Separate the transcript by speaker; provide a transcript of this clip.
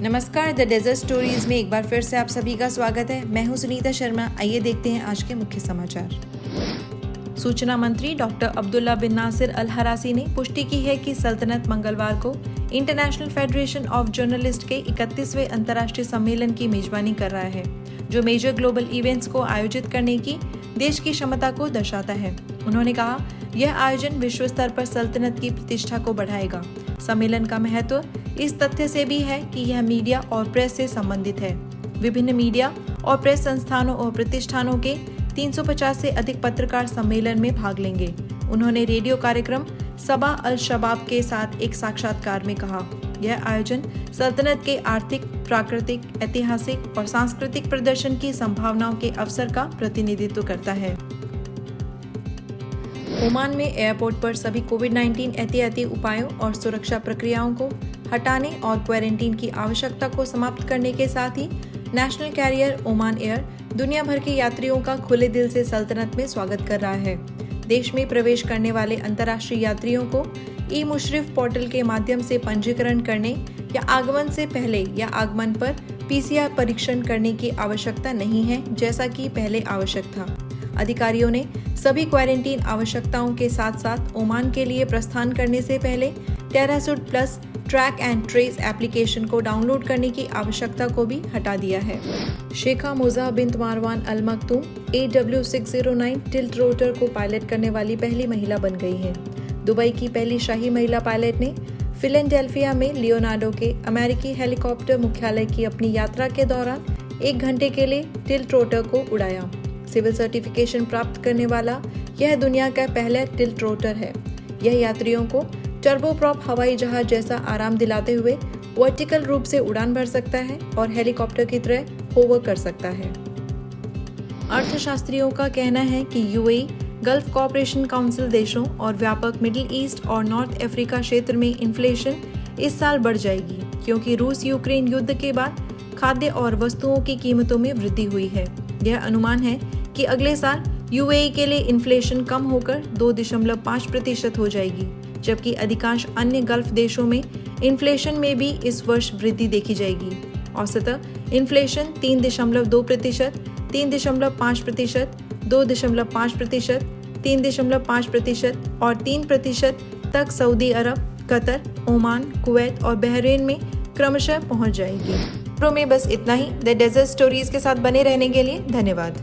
Speaker 1: नमस्कार, the desert stories में एक बार फिर से आप सभी का स्वागत है। मैं हूं सुनीता शर्मा। आइए देखते हैं आज के मुख्य समाचार। सूचना मंत्री डॉक्टर अब्दुल्ला बिन नासिर अल हरासी ने पुष्टि की है कि सल्तनत मंगलवार को इंटरनेशनल फेडरेशन ऑफ जर्नलिस्ट के 31वें अंतर्राष्ट्रीय सम्मेलन की मेजबानी कर रहा है, जो मेजर ग्लोबल इवेंट्स को आयोजित करने की देश की क्षमता को दर्शाता है। उन्होंने कहा, यह आयोजन विश्व स्तर पर सल्तनत की प्रतिष्ठा को बढ़ाएगा। सम्मेलन का महत्व इस तथ्य से भी है कि यह मीडिया और प्रेस से संबंधित है। विभिन्न मीडिया और प्रेस संस्थानों और प्रतिष्ठानों के 350 से अधिक पत्रकार सम्मेलन में भाग लेंगे। उन्होंने रेडियो कार्यक्रम सबा अल शबाब के साथ एक साक्षात्कार में कहा, यह आयोजन सल्तनत के आर्थिक, प्राकृतिक, ऐतिहासिक और सांस्कृतिक प्रदर्शन की संभावनाओं के अवसर का प्रतिनिधित्व करता है। ओमान में एयरपोर्ट पर सभी कोविड-19 एहतियाती उपायों और सुरक्षा प्रक्रियाओं को हटाने और क्वारंटीन की आवश्यकता को समाप्त करने के साथ ही नेशनल कैरियर ओमान एयर दुनिया भर के यात्रियों का खुले दिल से सल्तनत में स्वागत कर रहा है। देश में प्रवेश करने वाले अंतर्राष्ट्रीय यात्रियों को ई मुशरिफ पोर्टल के माध्यम से पंजीकरण करने या आगमन से पहले या आगमन पर PCR परीक्षण करने की आवश्यकता नहीं है, जैसा कि पहले आवश्यक था। अधिकारियों ने सभी क्वारंटीन आवश्यकताओं के साथ साथ ओमान के लिए प्रस्थान करने से पहले टेरासूट plus track and trace application को डाउनलोड करने की आवश्यकता को भी हटा दिया है। शेखा मोजा बिन्त मारवान अल मखदूम AW609 टिल्ट रोटर को पायलट करने वाली पहली महिला बन गई है। दुबई की पहली शाही महिला पायलट ने फिलाडेल्फिया में लियोनार्डो के अमेरिकी हेलीकॉप्टर मुख्यालय की अपनी यात्रा के दौरान 1 घंटे के लिए टिल्ट रोटर को उड़ाया। सिविल सर्टिफिकेशन प्राप्त करने वाला यह दुनिया का पहला टिल्ट रोटर है। यह यात्रियों को टर्बोप्रॉप हवाई जहाज जैसा आराम दिलाते हुए वर्टिकल रूप से उड़ान भर सकता है और हेलीकॉप्टर की तरह होवर कर सकता है। अर्थशास्त्रियों का कहना है कि UAE, गल्फ कोऑपरेशन काउंसिल देशों और व्यापक मिडिल ईस्ट और नॉर्थ अफ्रीका क्षेत्र में इन्फ्लेशन इस साल बढ़ जाएगी, क्योंकि रूस यूक्रेन युद्ध के बाद खाद्य और वस्तुओं की कीमतों में वृद्धि हुई है। यह अनुमान है कि अगले साल UAE के लिए इन्फ्लेशन कम होकर 2.5% हो जाएगी, जबकि अधिकांश अन्य गल्फ देशों में इन्फ्लेशन में भी इस वर्ष वृद्धि देखी जाएगी। औसतन इन्फ्लेशन 3.2%, 3.5%, 2.5%, 3.5% और 3% तक सऊदी अरब, कतर, ओमान, कुवैत और बहरीन में क्रमशः पहुंच जाएगी। में बस इतना ही। द डेजर्ट स्टोरीज के साथ बने रहने के लिए धन्यवाद।